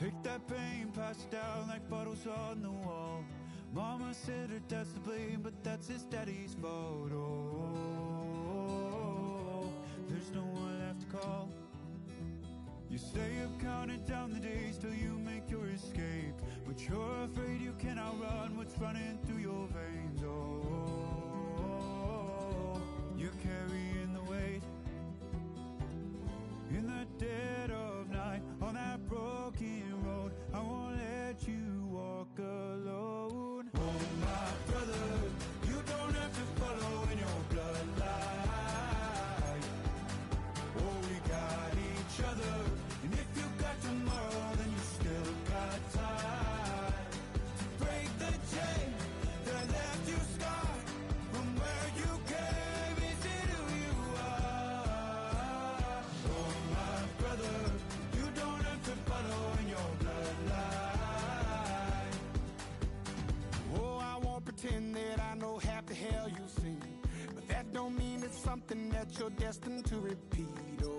Take that pain, pass it down like bottles on the wall. Mama said her dad's to blame, but that's his daddy's fault. Oh, there's no one left to call. You stay up counting down the days till you make your escape, but you're afraid you cannot run what's running through your veins. Oh, you're carrying the weight in the dead of night on that broken road. I won't let you walk alone. Oh, my brother, you don't have to follow in your bloodline. Oh, we got each other, and if you got tomorrow, then you still got time to break the chain that left you scarred from where you came. Is it who you are? Oh, my brother, you don't have to follow in your bloodline. Oh, I won't pretend that I know half the hell you've seen, but that don't mean it's something that you're destined to repeat. Oh,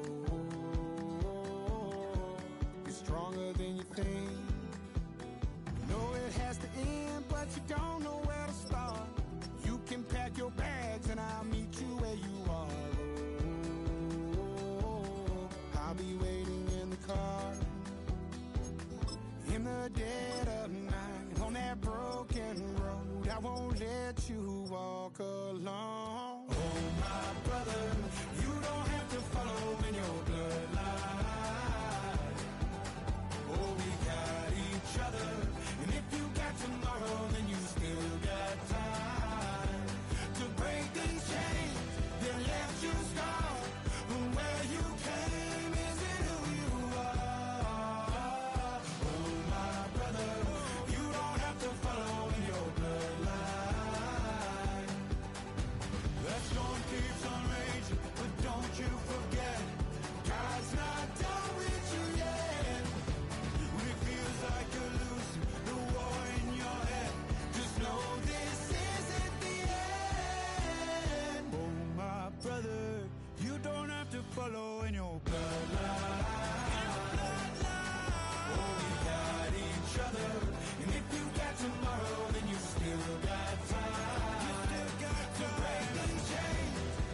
you're stronger than you think. You know it has to end, but you don't know where to start. You can pack your bags and I'll meet you where you are. Oh, I'll be waiting in the car in the dead of night on that broken road. I won't let you walk alone. Oh, my brother, you don't have to follow in your bloodline. Oh, we got each other, and if you got tomorrow, then you still got time to break the chains that left you scarred from where you came. Is it who you are? Oh, my brother, you don't have to follow in your bloodline. That storm keeps on raging, but don't you forget, God's not done with you yet. When it feels like you're losing the war in your head, just know this isn't the end. Oh, my brother, you don't have to follow in your bloodline. Oh, we got each other, and if you got tomorrow, then you still got time to break the chain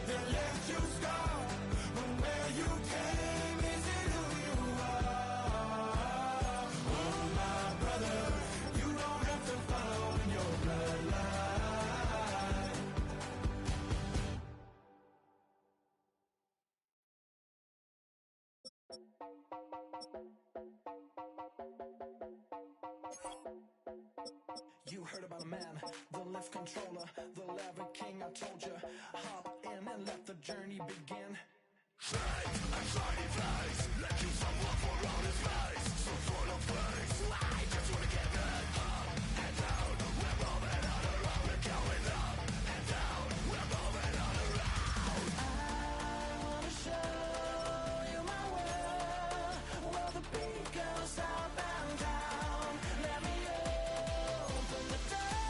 that left you scarred from where you came. Is it who you are? Oh, my brother, you don't have to follow in your bloodline. You heard about a man, the lift controller, the lever king. I told you, hop in and let the journey begin. Fake and shiny face, let you someone for all his face. So full of face, I just wanna get it up and down. We're moving on around, we're going up and down. We're moving on around. I wanna show you my world, where the beat goes up and down. Let me open the door.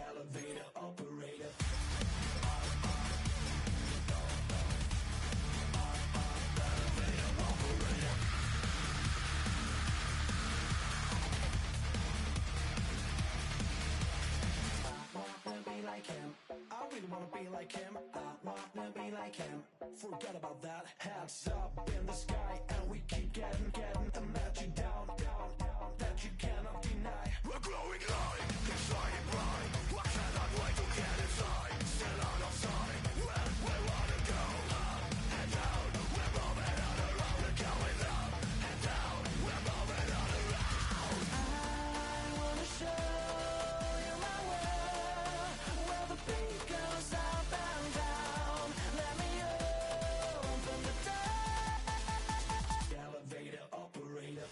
Elevator operator. Like him, I really wanna be like him. I wanna be like him. Forget about that. Heads up in the sky, and we keep getting and let you down, that you cannot deny. We're glowing light, it's shining bright. I cannot wait to get inside. Still out of sight, where we wanna go. Up and down, we're moving on around. We're going up and down, we're moving on around. I wanna show you my world, where the beat goes up and down. Let me open the door. Elevator operator.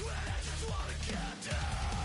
When I just wanna get down.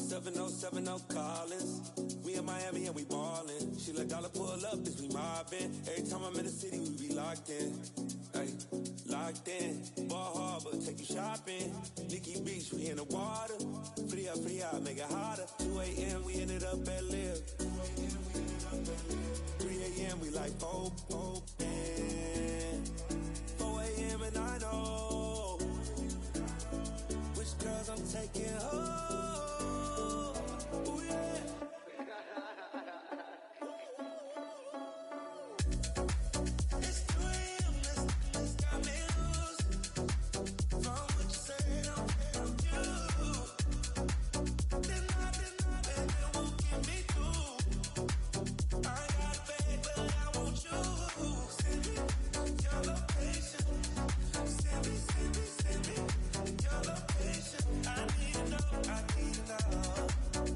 707 Collins. We in Miami and we ballin'. She let dollar pull up, bitch, we mobbin'. Every time I'm in the city, we be locked in. Ay, locked in. Ball Harbor, take you shopping. Nikki Beach, we in the water. Free up, make it hotter. 2 a.m., we ended up at Live. 3 a.m., we like Pope. 4 a.m. and I know which girls I'm taking home. Ooh, yeah. It's 2 a.m., this got me loose. From what you said, I'm you. Then it won't get me through. I got a bag, but I want you. Send me your location. Send me your location. I need to know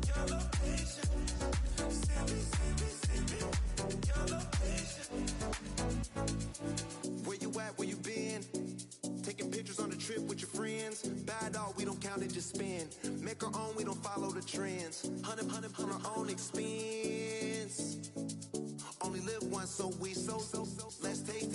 your location. Send me your location. Where you at, where you been? Taking pictures on the trip with your friends. Bad all, we don't count it, just spend. Make our own, we don't follow the trends. Hundred on our own expense. Only live once, so we so. Let's take.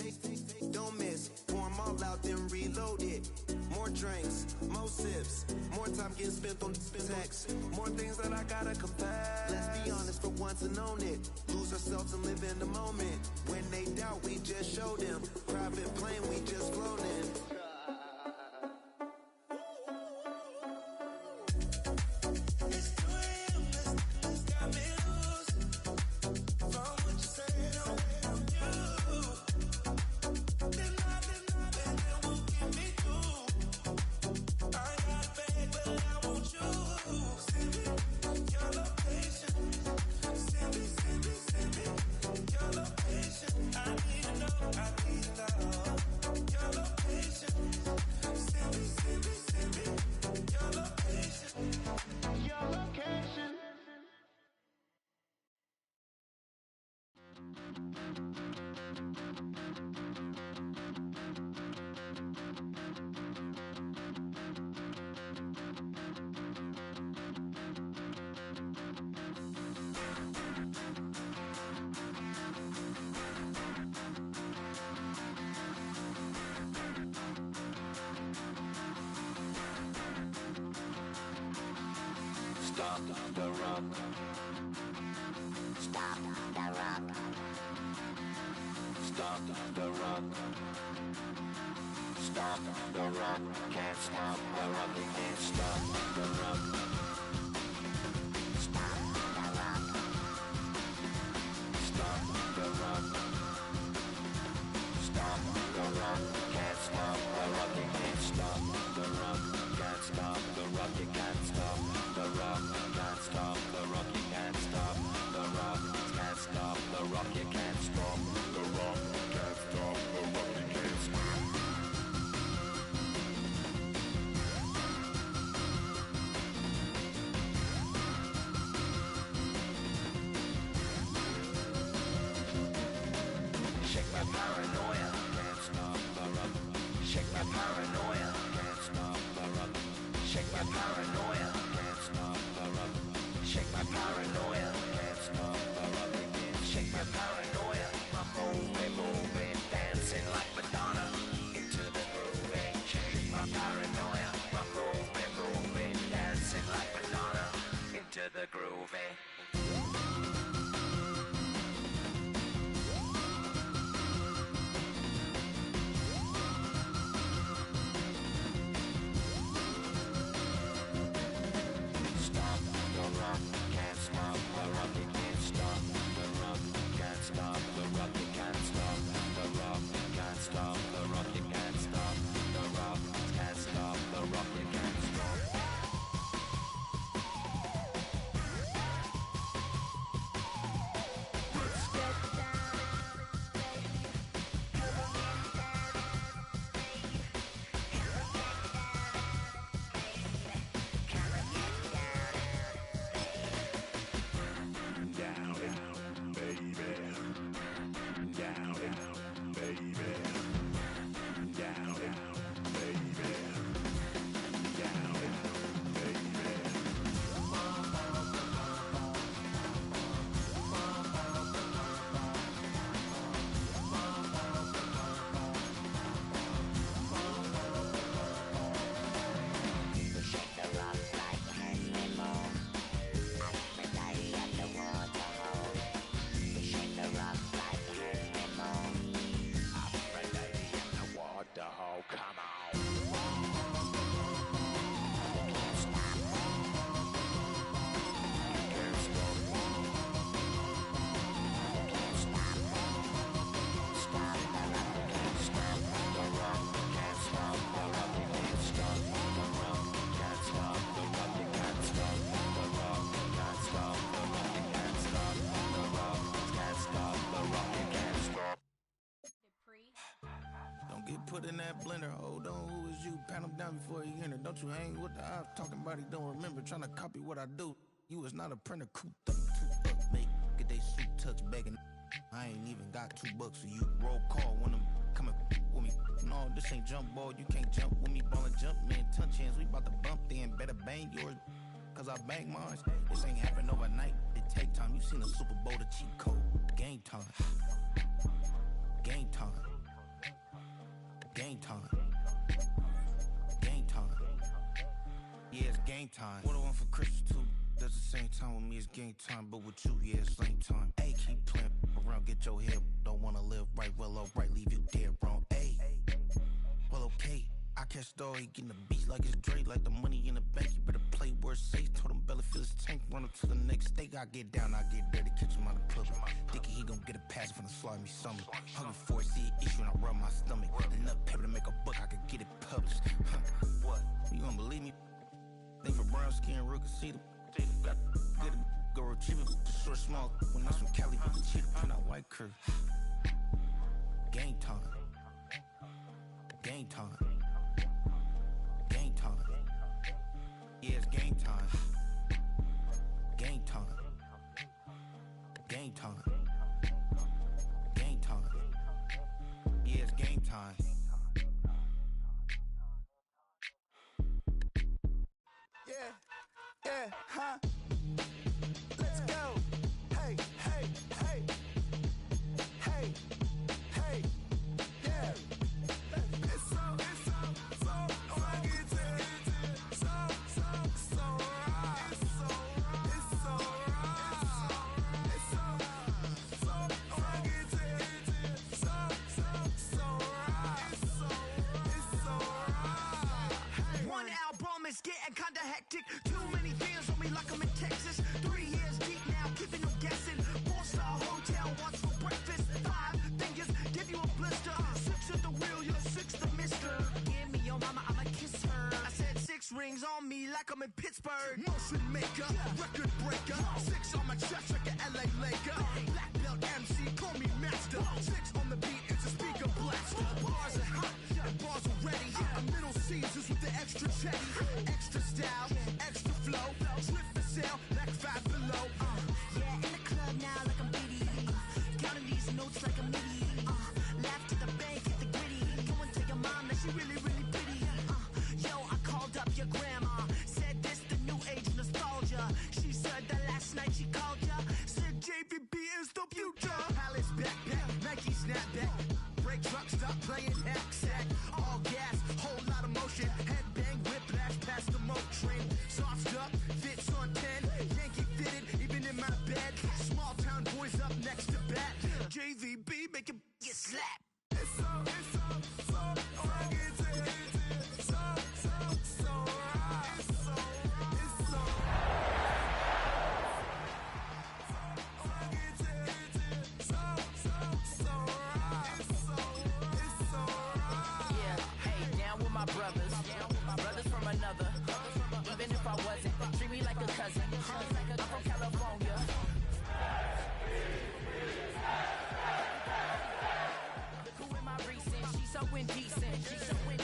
Don't miss. Pour 'em all out, then reload it. More drinks, more sips. More time getting spent on text. More things that I gotta confess. Let's be honest for once and own it. Lose ourselves and live in the moment. When they doubt, we just show them. Private plane, we just floating. It's 2 a.m., this got me loose. From what you said, I'm you. Then it won't get me through. I got a bag, but I want you. Send me your location. Send me your location. I need to know your location. Send me your location. Your location. Stop the rock. Stop the rock. Stop the rock. Stop the rock. Can't stop the rock. You can't stop the rock. Stop the rock. Stop the rock. Stop the rock. Can't stop the rock. You can't stop the rock. Can't stop the rock. You can't stop the rock. Can't stop the rock. You can't stop the rock. Can't stop the rock. You can't stop the rock. Can't stop the rock. You can't stop. Shake my paranoia. Can't stop the rock. Shake my paranoia. Can't stop the rock. Shake my paranoia. Can't stop the rock. Shake my paranoia. Can't stop the rock. Shake my paranoia. I'm moving, dancing like Madonna into the groove. Shake my paranoia. I'm moving, dancing like Madonna into the groove. Stop the rock, can't stop the rock, you can't stop the rock, can't stop the rock, you can't stop the rock, can't stop the rock, you can't stop the rock, can't stop the rock, you can't stop. put in that blender. Hold on, who is you? Pat him down before he enter. Don't you hang with the ops talking about he don't remember. Trying to copy what I do. You was not a printer, cooped up, make get they suit tucks begging. I ain't even got $2 for you. Roll call when I'm coming with me. No, this ain't jump ball. You can't jump with me. Ballin' jump, man. Touch hands. We bout to bump then. Better bang yours, cause I bang mine. This ain't happen overnight. It take time. You seen the Super Bowl, the cheat code. Game time. Game time. Game time. Game time. Yeah, it's game time. What I want for Christmas too. Does the same time with me, it's game time. But with you, yeah, it's lame time. Hey, keep playing around, get your head. Don't wanna live right, well, alright, leave you dead wrong. Hey, well, okay. I catch the dog, he getting the beat like it's Dre, like the money in the bank. You better play where it's safe. Told him Bella fill his tank, run up to the next state. I get down, I get dirty, catch him on the club. Thinking he gon' get a pass from the slimy summer. Hungry for it, see an issue and I rub my stomach. Enough paper to make a buck, I could get it published. What? You gonna believe me? Think for brown skin, real can see them. Got good, go retrieve it, short, small. When that's from Cali, with the cheetah, print out white curve. Game time. Game time. Game time. Yeah, it's game time. Game time. Game time. Game time. Yeah, it's game time. Yeah, huh? Let's go. Hey, hey, hey. Hey, hey, yeah. It's so funky, so right. It's so right. It's so funky, so right. It's so right. One album is getting kinda hectic. Too many fans on me like I'm in Texas. 3 years deep now, keeping them guessing. 4-star hotel, once for breakfast. 5 fingers, give you a blister. 6 at the wheel, you're 6 the mister. Give me your mama, I'ma kiss her. I said 6 rings on me like I'm in Pittsburgh. Motion maker, record breaker. 6 on my chest like an LA Laker. Black belt MC, call me master. 6 on the beat, it's a speaker blaster. Bars are hot, and bars are ready. A middle Caesars with the extra chetty. Extra style, extra flow. Slip for sale, like 5 below. Yeah, in the club now like I'm BD. Counting these notes like a MIDI. Laugh to the bank, hit the gritty. Go and tell your mom that she really, really pretty. Yo, I called up your grandma. Said this the new age nostalgia. She said that last night she called ya. Said JVB is the future. Palace backpack, Nike snapback. Break truck, stop playing hack sack. All gas, whole lot of motion. Headbang, whiplash past the moat train. Sauced up, fits on 10. Yankee fitted, even in my bed. Small town boys up next to bat. JVB, make it get slapped. It's so funky, so right. It's so yeah, hey, down with my brothers. Brothers from another. Even if I wasn't, treat me like a cousin. I'm from California. Who am I recent? She's so indecent.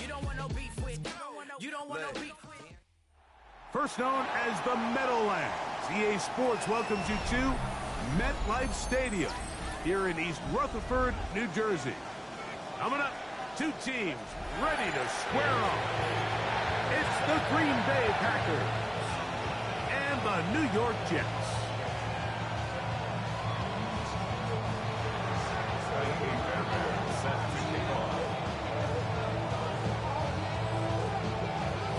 You don't want no beef with. You don't want no beef with. First known as the Meadowlands, EA Sports welcomes you to MetLife Stadium here in East Rutherford, New Jersey. Coming up, 2 teams ready to square off. It's the Green Bay Packers and the New York Jets.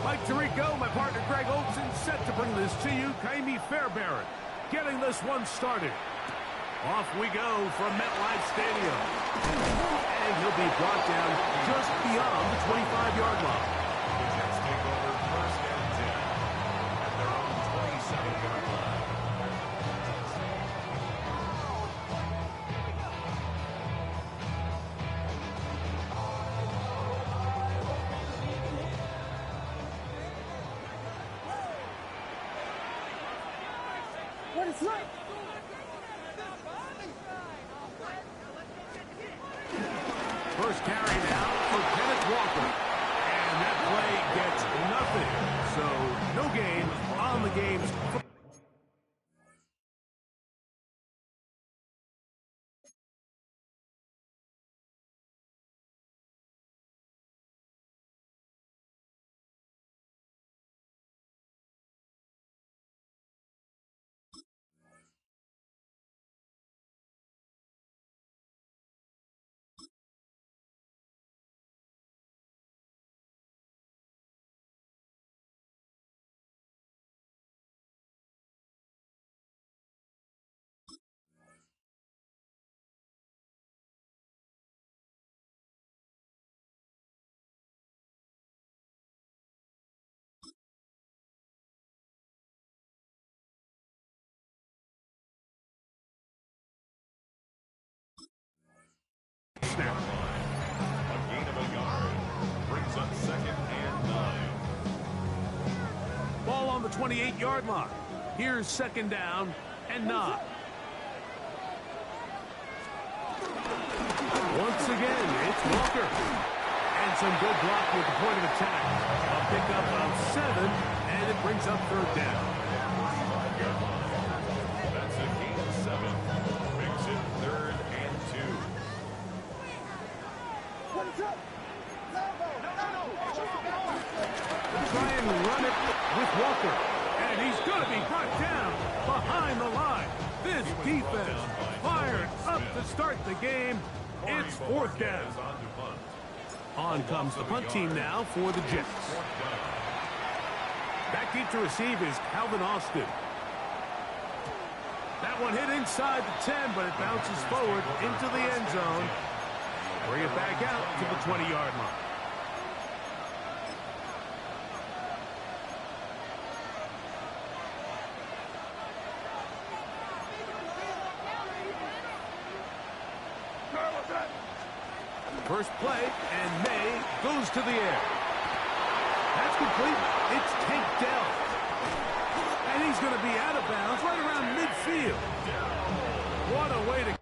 Mike Tirico, my partner Greg Olson, set to bring this to you. Kaimi Fairbairn getting this one started. Off we go from MetLife Stadium. And he'll be brought down just beyond the 25-yard line. The Jets take over 1st and 10 at their own 27-yard line. What is right? First carry now for Kenneth Walker. And that play gets nothing. So no gain on the game's. Snap. A gain of a yard brings up 2nd and 9. Ball on the 28-yard line. Here's 2nd down and 9. Once again, it's Walker. And some good block with the point of attack. A pickup of 7, and it brings up 3rd down. That's a gain of 7. Makes it 3rd and 2. Try and run it with Walker. And he's going to be brought down behind the line. This defense fired up to start the game. It's 4th down. On comes the punt team now for the Jets. Back deep to receive is Calvin Austin. That one hit inside the 10, but it bounces forward into the end zone. Bring it back out to the 20-yard line. First play, and May goes to the air. That's complete. It's tanked down. And he's going to be out of bounds right around midfield. What a way to...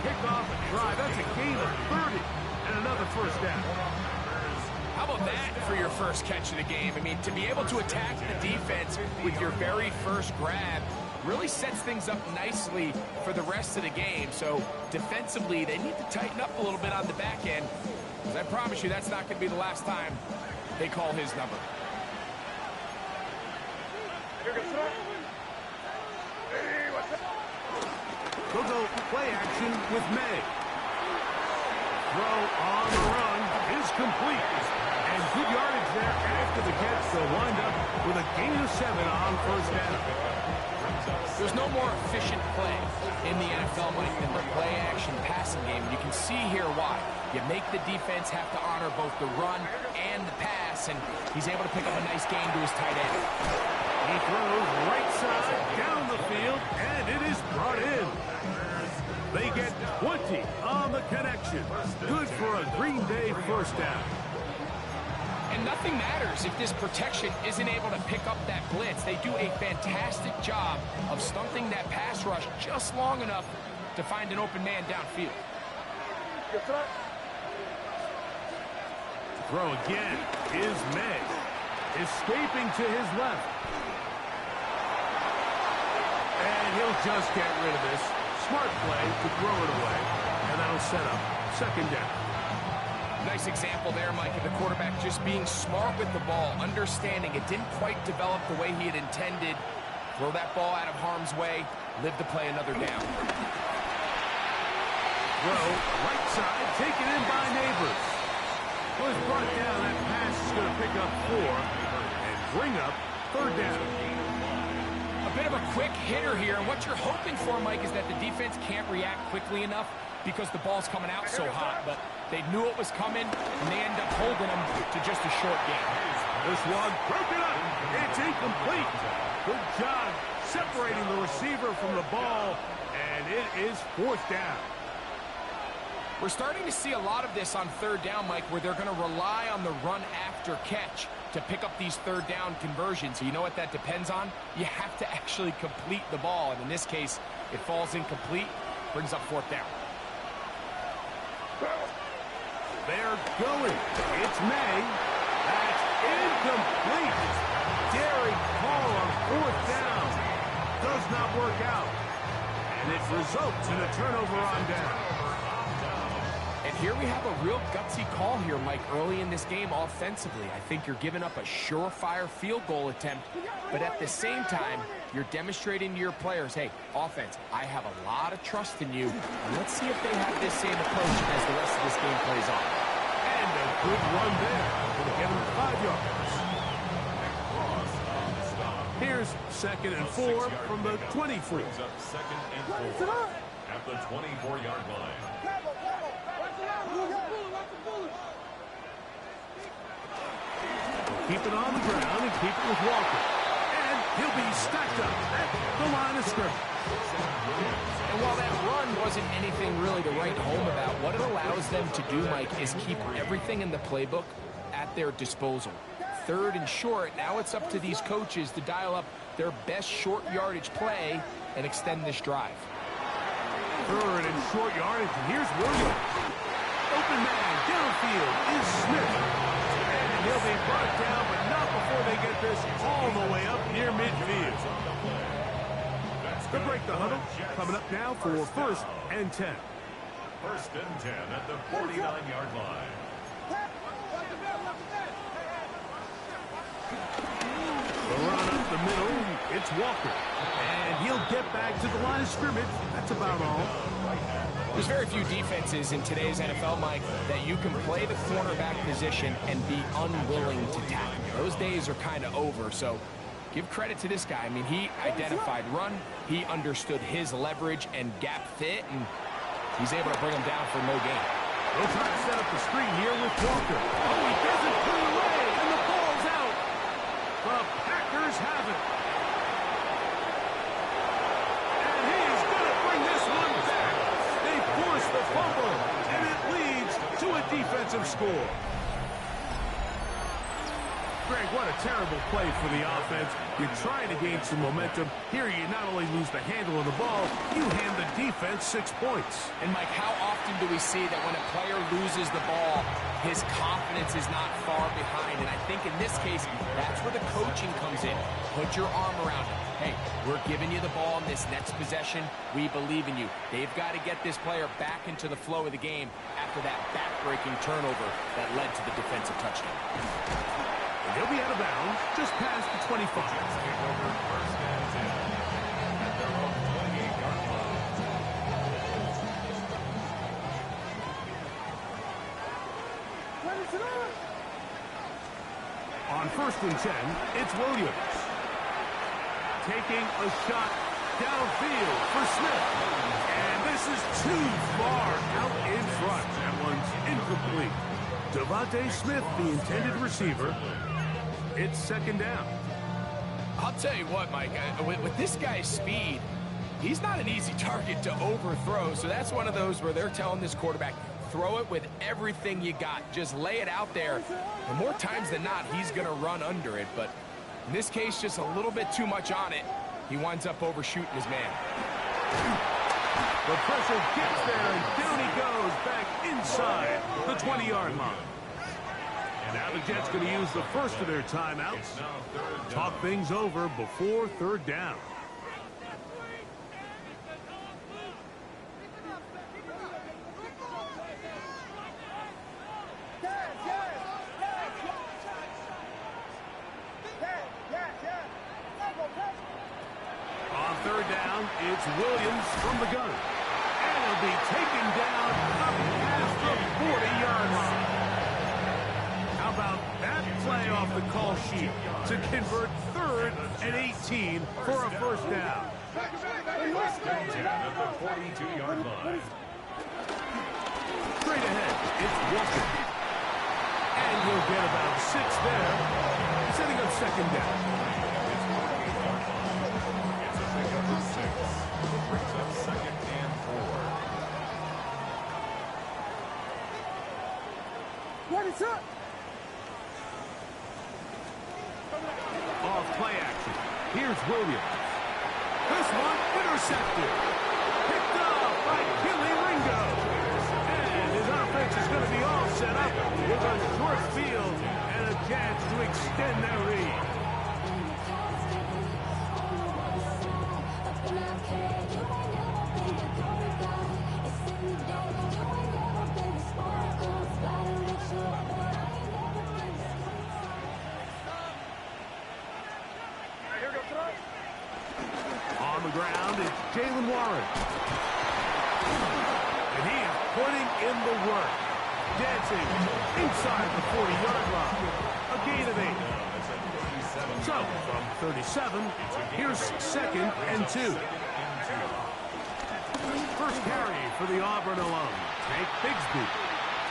Kickoff and drive. That's a gain of 30 and another 1st down. How about that for your first catch of the game? I mean, to be able to attack the defense with your very first grab really sets things up nicely for the rest of the game. So defensively, they need to tighten up a little bit on the back end, because I promise you that's not going to be the last time they call his number. They'll go play action with May. Throw on the run is complete. And good yardage there after the catch. They'll wind up with a gain of 7 on 1st down. There's no more efficient play in the NFL, Mike, than the play-action passing game. You can see here why. You make the defense have to honor both the run and the pass, and he's able to pick up a nice gain to his tight end. He throws right side down the field, and it is brought in. They get 20 on the connection. Good for a Green Bay 1st down. And nothing matters if this protection isn't able to pick up that blitz. They do a fantastic job of stunting that pass rush just long enough to find an open man downfield. Throw again is May. Escaping to his left. And he'll just get rid of this. Smart play to throw it away. And that'll set up 2nd down. Nice example there, Mike, of the quarterback just being smart with the ball, understanding it didn't quite develop the way he had intended. Throw that ball out of harm's way, live to play another down. Throw, right side, taken in by Neighbors. Was brought down, that pass is going to pick up 4 and bring up 3rd down. A bit of a quick hitter here, and what you're hoping for, Mike, is that the defense can't react quickly enough because the ball's coming out so hot, but they knew it was coming, and they end up holding them to just a short game. This one broken up. It's incomplete. Good job separating the receiver from the ball, and it is 4th down. We're starting to see a lot of this on 3rd down, Mike, where they're going to rely on the run after catch to pick up these third down conversions. So you know what that depends on? You have to actually complete the ball. And in this case, it falls incomplete, brings up fourth down. They're going. It's May. That's incomplete. Daring call on fourth down. Does not work out. And it results in a turnover on down. And here we have a real gutsy call here, Mike, early in this game offensively. I think you're giving up a surefire field goal attempt, but at the same time, you're demonstrating to your players, hey, offense, I have a lot of trust in you. Let's see if they have this same approach as the rest of this game plays on. And a good run there. Going to get him 5 yards. Here's 2nd and 4 from the 24. Brings up 2nd and 4 at the 24-yard line. Keep it on the ground and keep it with Walker. And he'll be stacked up at the line of scrimmage. And while that run wasn't anything really to write home about, what it allows them to do, Mike, is keep everything in the playbook at their disposal. 3rd and short, now it's up to these coaches to dial up their best short yardage play and extend this drive. 3rd and short yardage, and here's Williams. Open man downfield is Smith. And he'll be brought down, but not before they get this all the way up near midfield. To break the huddle, coming up now for 1st and 10. 1st and 10 at the 49-yard line. The run up the middle, it's Walker. And he'll get back to the line of scrimmage. That's about all. There's very few defenses in today's NFL, Mike, that you can play the cornerback position and be unwilling to tackle. Those days are kind of over, so give credit to this guy. I mean, he identified run, he understood his leverage and gap fit, and he's able to bring him down for no gain. They'll try to set up the screen here with Walker. Oh, he doesn't put it away, and the ball's out. The Packers have it. And he's going to bring this one back. They force the fumble, and it leads to a defensive score. Greg, what a terrible play for the offense. You're trying to gain some momentum. Here you not only lose the handle of the ball, you hand the defense 6 points. And, Mike, how often do we see that when a player loses the ball, his confidence is not far behind? And I think in this case, that's where the coaching comes in. Put your arm around him. Hey, we're giving you the ball in this next possession. We believe in you. They've got to get this player back into the flow of the game after that back-breaking turnover that led to the defensive touchdown. And he'll be out of bounds just past the 25. Take over 1st and 10 at their own 28-yard line. On 1st and 10, it's Williams. Taking a shot downfield for Smith. And this is too far out in front. That one's incomplete. Devontae Smith, the intended receiver. It's 2nd down. I'll tell you what, Mike, with this guy's speed, he's not an easy target to overthrow. So that's one of those where they're telling this quarterback, throw it with everything you got. Just lay it out there. And more times than not, he's going to run under it. But in this case, just a little bit too much on it. He winds up overshooting his man. The pressure gets there, and down he goes back inside the 20-yard line. And now the Jets going to use the first of their timeouts. Talk things over before 3rd down. On 3rd down, it's Williams from the gun. And he'll be taken down up past the 40-yard line. How about that play off the call sheet to convert 3rd and 18 for a 1st down? 1st and 10 at the 42-yard line. Straight ahead, it's Walker. And he'll get about 6 there, setting up 2nd down. It's a pickup of 6. Brings up 2nd and 4. What is up? off play action. Here's Williams. This one intercepted. Picked up by Billy Ringo. And his offense is going to be all set up with a short field and a chance to extend their lead. On the ground, it's Jalen Warren. And he is putting in the work. Dancing inside the 40-yard line. A gain of 8. So, from 37, here's 2nd and 2. First carry for the Auburn alum, Tank Bigsby.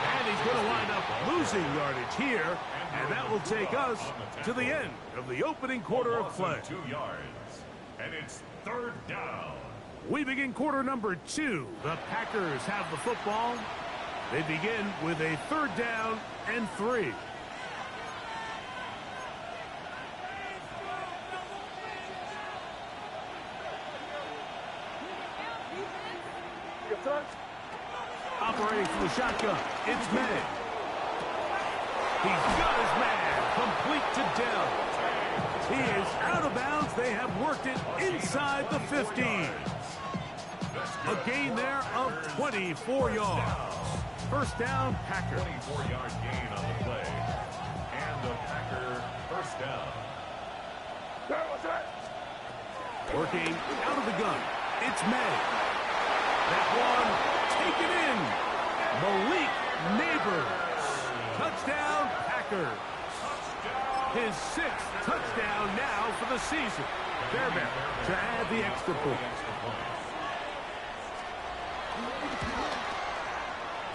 And he's going to wind up losing yardage here, and that will take us to the end of the opening quarter of play. 2 yards, and it's 3rd down. We begin quarter number 2. The Packers have the football. They begin with a 3rd down and 3. Operating from the shotgun, it's May. He's got his man, complete to Dell. He is out of bounds. They have worked it inside the 15. A gain there of 24 yards. First down, Packer. 24-yard gain on the play. And the Packer first down. Working out of the gun, it's May. That one taken in. Malik Neighbors. Touchdown, Packers. His 6th touchdown now for the season. Fairbairn to add the extra point.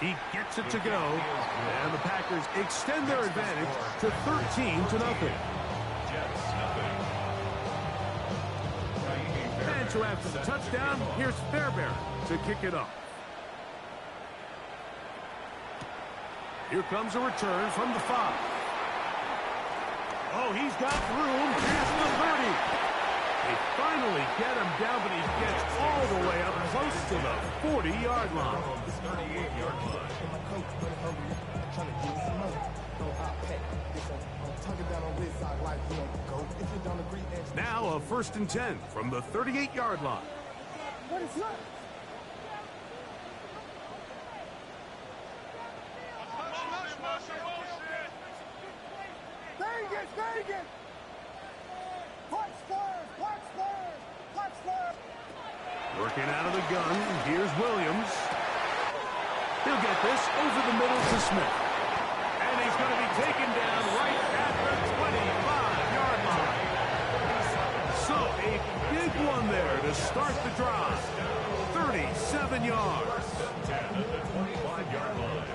He gets it to go, and the Packers extend their advantage to 13-0. And so after the touchdown, here's Fairbairn to kick it off. Here comes a return from the 5. Oh, he's got room. Here's the 30. They finally get him down, but he gets all the way up close to the 40-yard line. 38-yard line. Now a 1st and 10 from the 38-yard line. What is that? Vegas! Punch first! Working out of the gun, here's Williams. He'll get this over the middle to Smith. And he's going to be taken down right at the 25-yard line. So a big one there to start the drive. 37 yards. 10 at the 25-yard line.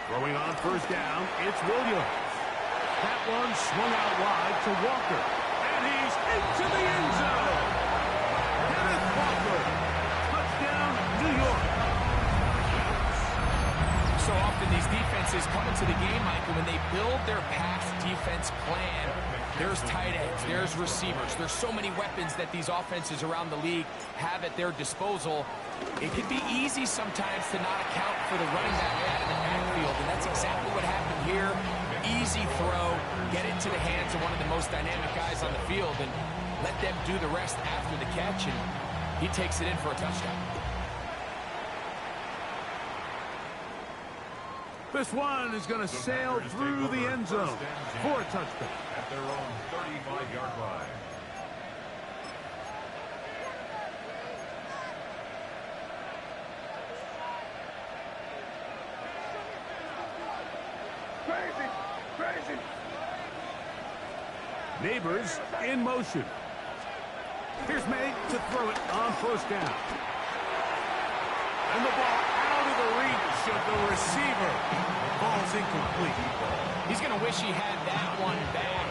Throwing on first down, it's Williams. That one swung out wide to Walker. And he's into the end zone. Kenneth Walker. Touchdown, New York. So often these defenses come into the game, Mike, and when they build their pass defense plan, there's tight ends, there's receivers, there's so many weapons that these offenses around the league have at their disposal. It can be easy sometimes to not account for the running back out of the backfield, and that's exactly what happened here. Easy throw, get it to the hands of one of the most dynamic guys on the field, and let them do the rest after the catch, and he takes it in for a touchdown. This one is going to sail through the end zone for a touchdown. At their own 35-yard line. Crazy! Neighbors in motion. Here's May to throw it on first down. And the ball out of the reach of the receiver. Ball's incomplete. He's going to wish he had that one back.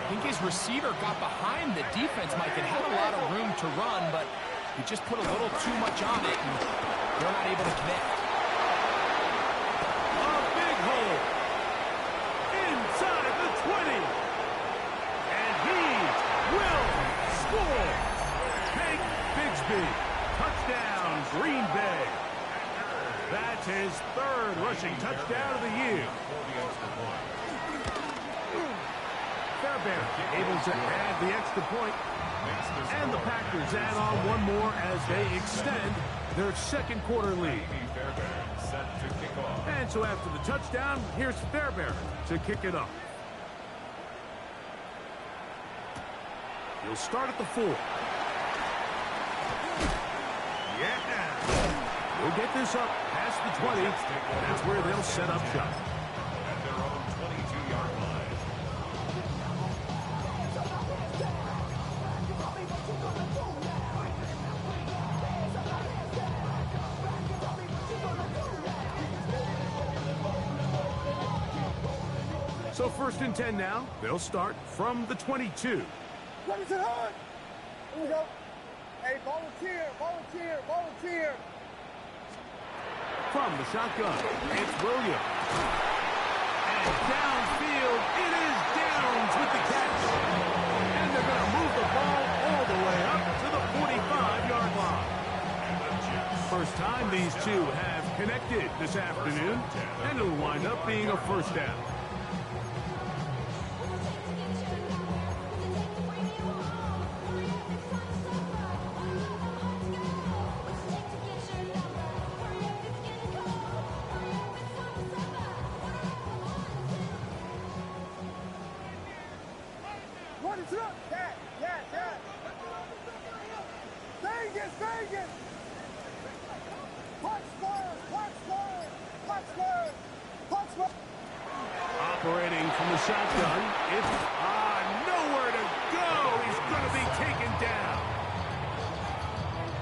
think his receiver got behind the defense, Mike, and had a lot of room to run, but he just put a little too much on it, and they're not able to connect. A big hole. Inside the 20. And he will score. Hank Bigsby. Touchdown, Green Bay. That's his third rushing touchdown of the year. Fairbairn able to add the extra point. And the Packers add on one more as they extend their second quarter lead. And so after the touchdown, here's Fairbairn to kick it off. He'll start at the 4. Yeah. We'll get this up past the 20. That's where they'll set up shop. At their own 22-yard line. So 1st and 10 now. They'll start from the 22. What is it on? Here we go. Hey, volunteer, volunteer, volunteer. From the shotgun, it's Williams. And downfield, it is Downs with the catch. And they're going to move the ball all the way up to the 45-yard line. First time these two have connected this afternoon, and it'll wind up being a first down. What is up? Yeah. Vegas. Punch. Operating from the shotgun, it's nowhere to go. He's going to be taken down.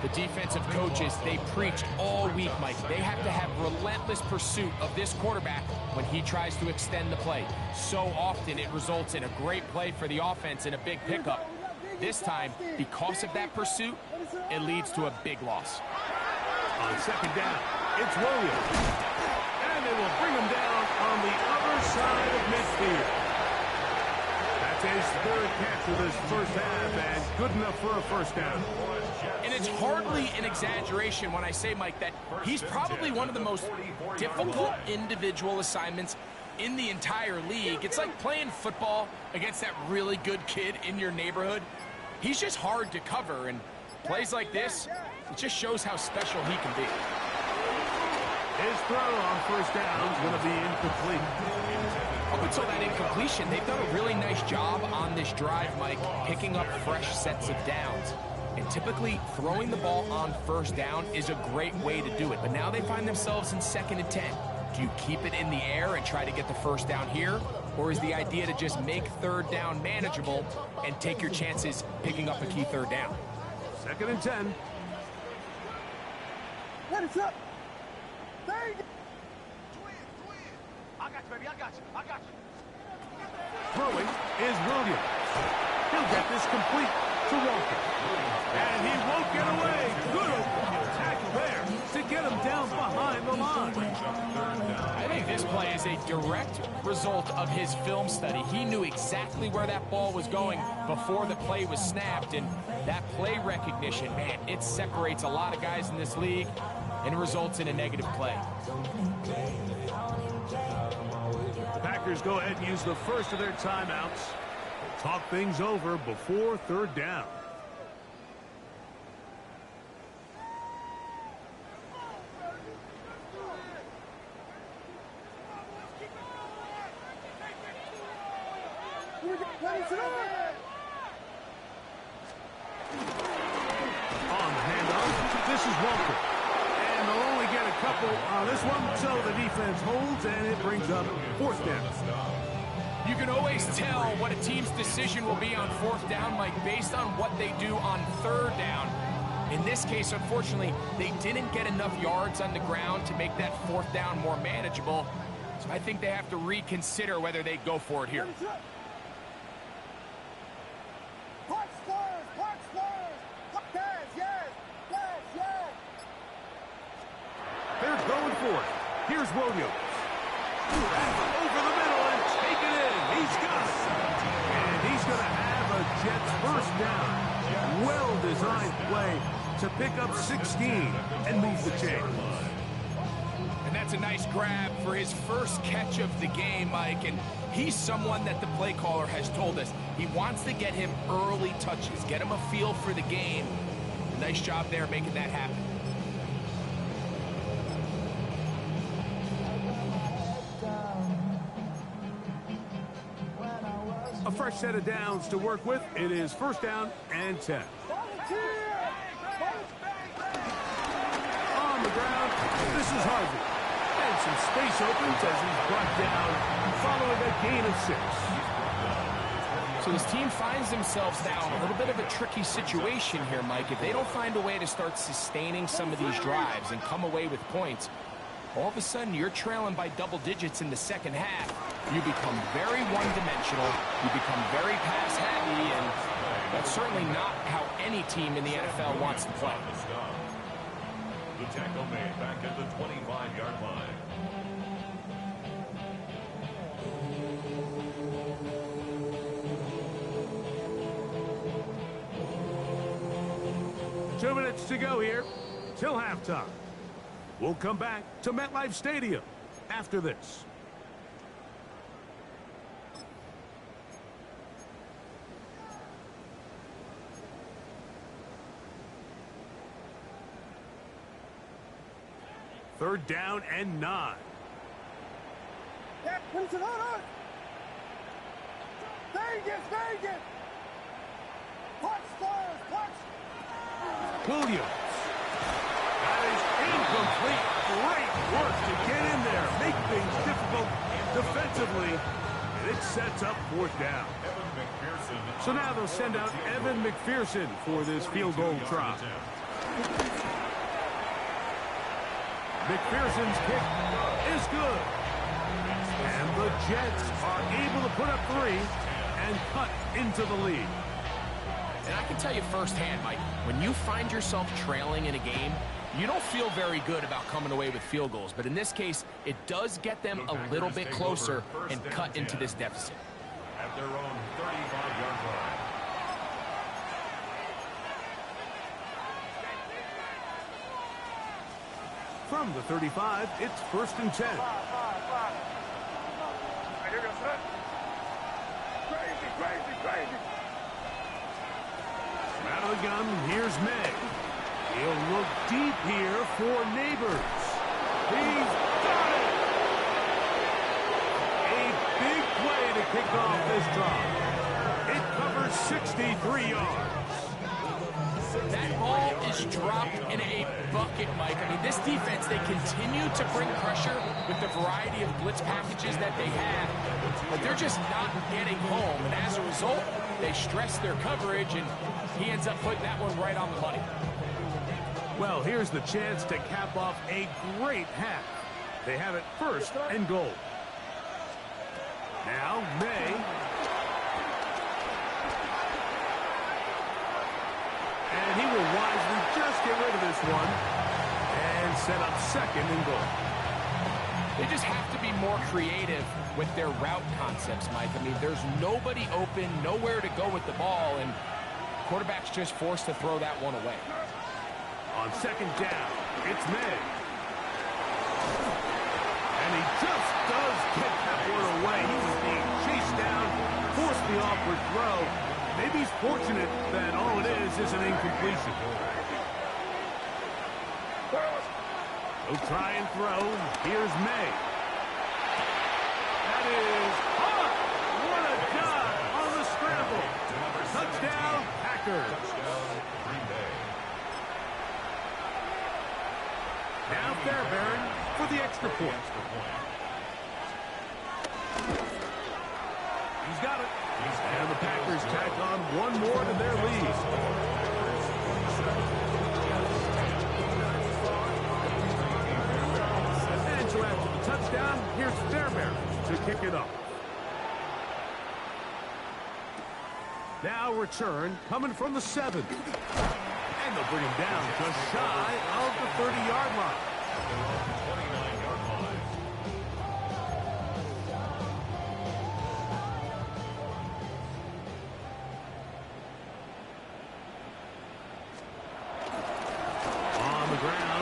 The defensive coaches, they preach all week, Mike. They have to have relentless pursuit of this quarterback when he tries to extend the play. So often it results in a great play for the offense and a big pickup. This time, because of that pursuit, it leads to a big loss. On second down, it's Williams. And they will bring him down on the other side of midfield. That's his third catch of this first half, and good enough for a first down. And it's hardly an exaggeration when I say, Mike, that he's probably one of the most difficult individual assignments in the entire league. It's like playing football against that really good kid in your neighborhood. He's just hard to cover, and plays like this, it just shows how special he can be. His throw on first down is going to be incomplete. Up until that incompletion, they've done a really nice job on this drive, Mike, picking up fresh sets of downs. And typically, throwing the ball on first down is a great way to do it. But now they find themselves in 2nd and 10. Do you keep it in the air and try to get the first down here? Or is the idea to just make 3rd down manageable and take your chances picking up a key 3rd down? 2nd and 10. What is up? Vegas. I got you, baby. I got you. Throwing is Williams. He'll get this complete to Walker. And he won't get away. Good tackle there to get him down behind the line. I think this play is a direct result of his film study. He knew exactly where that ball was going before the play was snapped, and that play recognition, man, it separates a lot of guys in this league and results in a negative play. The Packers go ahead and use the first of their timeouts. Talk things over before 3rd down. On the handoff, this is Walker. And they'll only get a couple on this one, so the defense holds, and it brings up 4th down. You can always tell what a team's decision will be on 4th down, Mike, based on what they do on 3rd down. In this case, unfortunately, they didn't get enough yards on the ground to make that 4th down more manageable. So I think they have to reconsider whether they go for it here. Williams. Over the middle and take it in. He's got it. And he's going to have a Jets first down. Well-designed play to pick up 16 and move the chains. And that's a nice grab for his first catch of the game, Mike. And he's someone that the play caller has told us he wants to get him early touches, get him a feel for the game. Nice job there making that happen. A fresh set of downs to work with. It is first down and 10. On the ground, this is Harvey. And some space opens as he's brought down following a gain of 6. So this team finds themselves now in a little bit of a tricky situation here, Mike. If they don't find a way to start sustaining some of these drives and come away with points, all of a sudden you're trailing by double digits in the second half. You become very one-dimensional. You become very pass-heavy, and that's certainly not how any team in the NFL wants to play. The tackle made back at the 25-yard line. Two minutes to go here till halftime. We'll come back to MetLife Stadium after this. Third down and 9. Yeah, put it on. Vegas. Punch, Stars, punch. Williams. That is incomplete. Great work to get in there. Make things difficult defensively. And it sets up fourth down. So now they'll send out Evan McPherson for this field goal try. McPherson's kick is good. And the Jets are able to put up 3 and cut into the lead. And I can tell you firsthand, Mike, when you find yourself trailing in a game, you don't feel very good about coming away with field goals. But in this case, it does get them a little bit closer and cut into this deficit. At their own 35-yard line. From the 35, it's first and 10. Crazy. Out of the gun, here's May. He'll look deep here for Neighbors. He's got it! A big play to kick off this drive. It covers 63 yards. That ball is dropped in a bucket, Mike. I mean, this defense, they continue to bring pressure with the variety of blitz packages that they have, but they're just not getting home. And as a result, they stress their coverage, and he ends up putting that one right on the money. Well, here's the chance to cap off a great half. They have it first and goal. Now, May. And he will wisely just get rid of this one and set up second and goal. They just have to be more creative with their route concepts, Mike. I mean, there's nobody open, nowhere to go with the ball, and quarterback's just forced to throw that one away. On second down, it's May. And he just does get that one away. He's being chased down, forced the awkward throw. Maybe he's fortunate that all it is an incompletion. He'll try and throw. Here's May. That is hot. What a dive on the scramble. Touchdown, Packers. Now Fairbairn for the extra point. He's got it. And the Packers tack on one more to their lead. And so after the touchdown, here's Fairbairn to kick it up. Now return coming from the 7. And they'll bring him down just shy of the 30-yard line.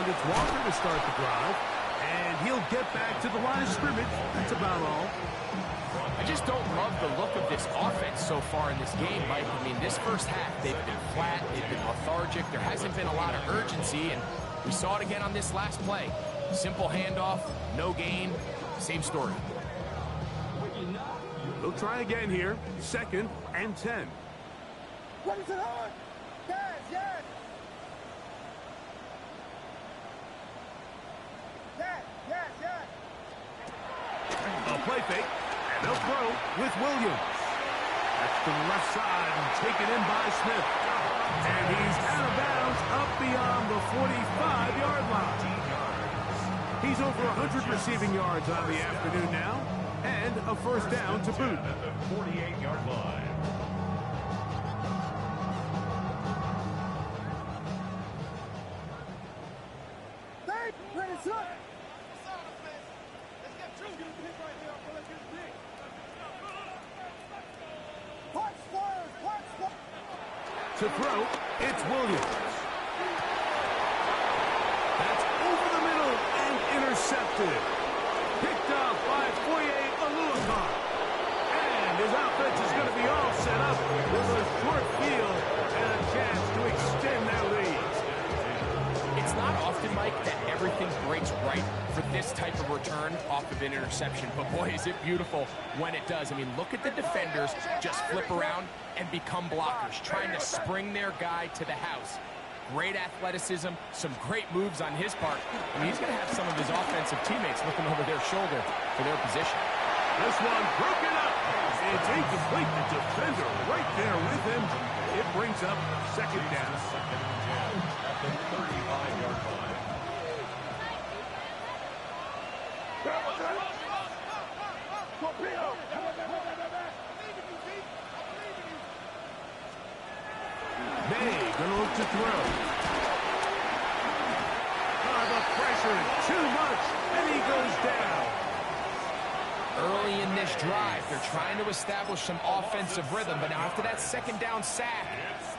around. It's Walker to start the drive. And he'll get back to the line of scrimmage. That's about all. I just don't love the look of this offense so far in this game, Mike. I mean, this first half, they've been flat, they've been lethargic. There hasn't been a lot of urgency, and we saw it again on this last play. Simple handoff, no gain, same story. They'll try again here. 2nd and 10. What is it on? Yes, yes. Yes, yes. A play fake, and they'll throw with Williams. That's to the left side and taken in by Smith. And he's out of bounds up beyond the 45-yard line. He's over 100 receiving yards on the afternoon now, and a first down to boot. At the 48-yard line. Hey, ready, son. Punch first, punch first. To throw, it's Williams. That's over the middle and intercepted. Picked up by Foye Mloa. And his offense is going to be all set up with a short field and a chance to extend their lead. It's not often, Mike, that everything breaks right for this type of return off of an interception. But boy, is it beautiful when it does. I mean, look at the defenders just flip around and become blockers, trying to spring their guy to the house. Great athleticism, some great moves on his part. I mean, he's going to have some of his offensive teammates looking over their shoulder for their position. This one broken up. It's incomplete. The defender right there with him. It brings up 2nd down. At the 35-yard line. May gonna look to throw. The pressure, too much, and he goes down. Early in this drive, they're trying to establish some offensive rhythm, but now after that 2nd down sack,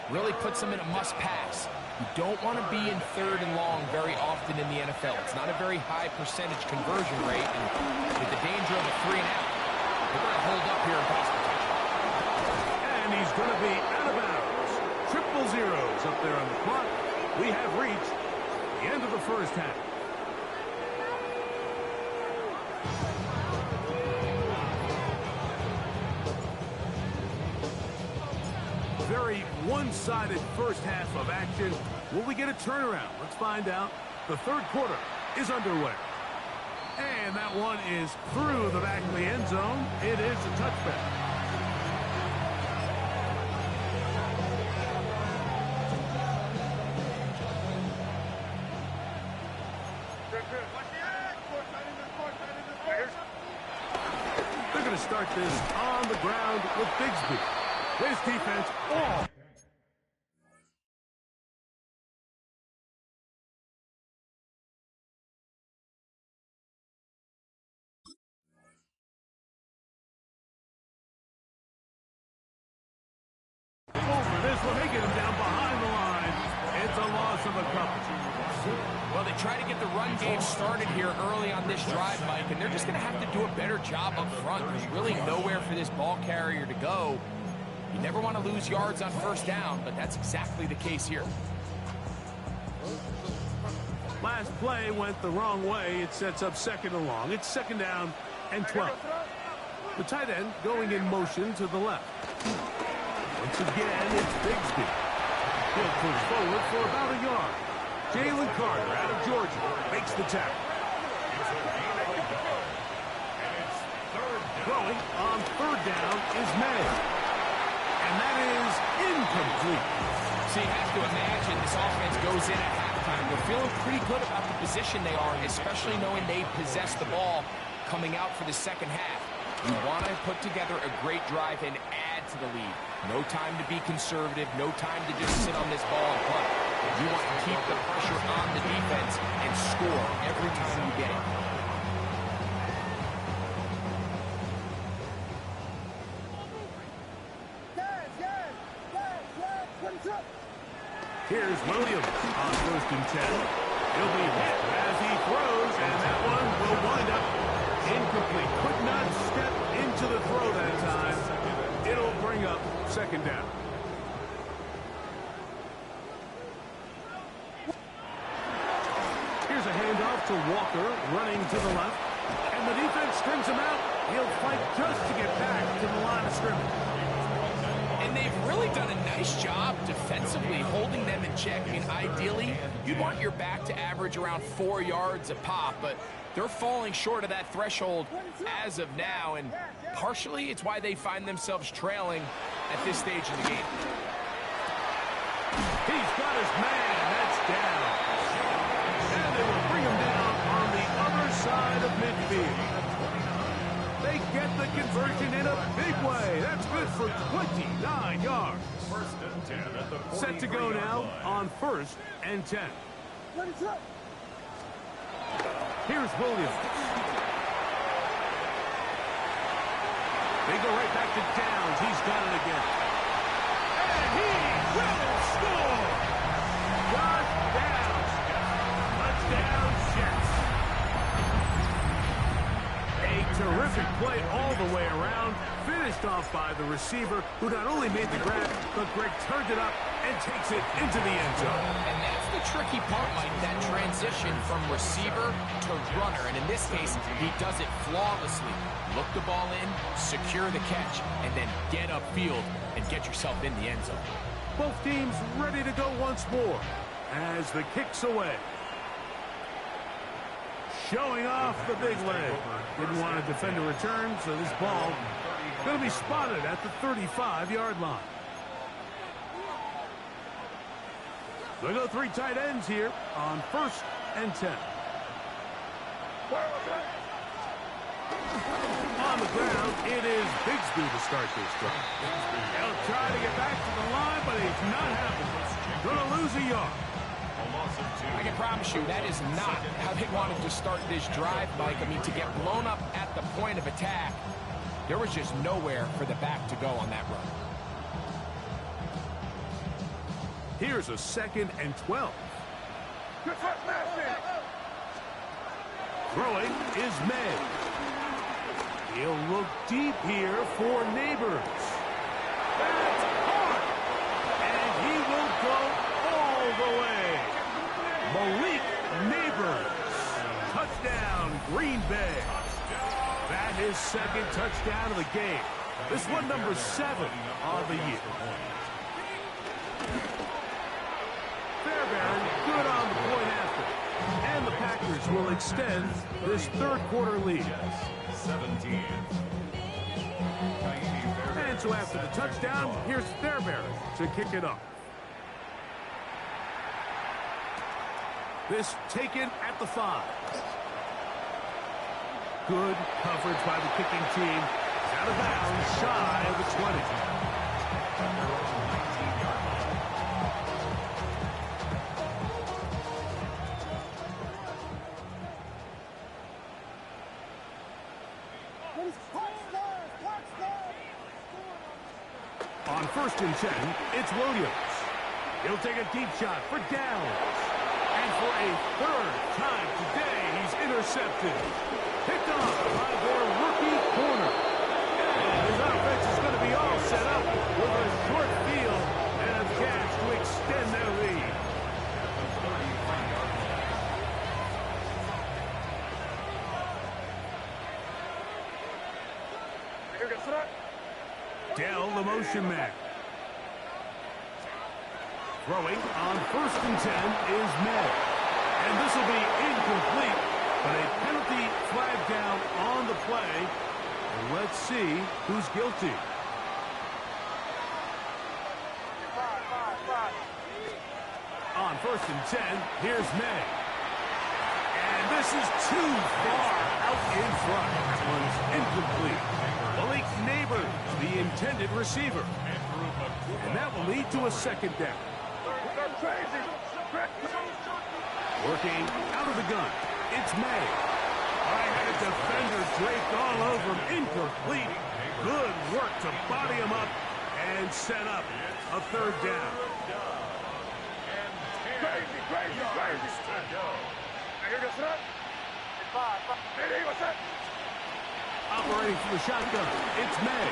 really puts them in a must-pass. You don't want to be in 3rd and long very often in the NFL. It's not a very high percentage conversion rate, and with the danger of a 3 and out, they're going to hold up here in pass protection. And he's going to be out of bounds. 000 up there on the clock. We have reached the end of the first half. Very one-sided first half of action. Will we get a turnaround? Let's find out. The 3rd quarter is underway. And that one is through the back of the end zone. It is a touchback. They're going to start this on the ground with Bigsby. His defense all. Over this one, they get him down behind the line. It's a loss of a couple. Well, they try to get the run game started here early on this drive, Mike, and they're just going to have to do a better job up front. There's really nowhere for this ball carrier to go. You never want to lose yards on 1st down, but that's exactly the case here. Last play went the wrong way. It sets up 2nd and long. It's 2nd down and 12. The tight end going in motion to the left. Once again, it's Bigsby. He'll push forward for about a yard. Jalen Carter out of Georgia makes the tackle. Throwing on 3rd down is May. And that is incomplete. So you have to imagine this offense goes in at halftime. They're feeling pretty good about the position they are, especially knowing they possess the ball coming out for the 2nd half. You want to put together a great drive and add to the lead. No time to be conservative, no time to just sit on this ball and punt. You want to keep the pressure on the defense and score every time you get it. Yes. Here's Williams on 1st and 10. He'll be hit as he throws, and that one will wind up incomplete. Could not step into the throw that time. It'll bring up second down. Here's a handoff to Walker, running to the left. And the defense strings him out. He'll fight just to get back to the line of scrimmage. And they've really done a nice job defensively holding them in check. I mean, ideally, you'd want your back to average around 4 yards a pop, but they're falling short of that threshold as of now, and partially it's why they find themselves trailing at this stage in the game. He's got his man. That's down. And they will bring him down on the other side of midfield. They get the conversion in a big way. That's good for 29 yards. First and 10 at the Set to go now on 1st and 10. Here's Williams. They go right back to Downs. He's got it again. And he will score! Touchdown! Touchdown, Jets. A terrific play all the way around. Finished off by the receiver, who not only made the grab, but Greg turned it up and takes it into the end zone. And that's the tricky part, Mike, that transition from receiver to runner. And in this case, he does it flawlessly. Look the ball in, secure the catch, and then get upfield and get yourself in the end zone. Both teams ready to go once more as the kick's away. Showing off the big leg. Didn't want to defend a return, so this ball going to be spotted at the 35-yard line. They go 3 tight ends here on 1st and 10. On the ground, it is Bigsby to start this drive. He'll try to get back to the line, but he's not happening. Going to lose a yard. I can promise you that is not how they wanted to start this drive, Mike. I mean, to get blown up at the point of attack, there was just nowhere for the back to go on that run. Here's a 2nd and 12. Throwing is May. He'll look deep here for Neighbors. That's hard. And he will go all the way. Malik Neighbors. Touchdown, Green Bay. That is 2nd touchdown of the game. This one number 7 on the year. Fairbairn good on the point after. And the Packers will extend this 3rd quarter lead. 17. And so after the touchdown, here's Fairbairn to kick it off. This taken at the 5. Good coverage by the kicking team. It's out of bounds, shy of the 20. On 1st and 10, it's Williams. He'll take a deep shot for Downs. And for a 3rd time today, he's intercepted. Picked off by their rookie corner. And his offense is going to be all set up with a short field and a catch to extend their lead. Dell, the motion man. Throwing on 1st and 10 is May. And this will be incomplete, but a penalty flag down on the play. And let's see who's guilty. On 1st and 10, here's May. And this is too far out in front. That one's incomplete. Malik Neighbors, the intended receiver. And that will lead to a 2nd down. Working out of the gun, it's May. I had a defender draped all over him. Incomplete. Good work to body him up and set up a 3rd down. yards to go. Operating from the shotgun, it's May.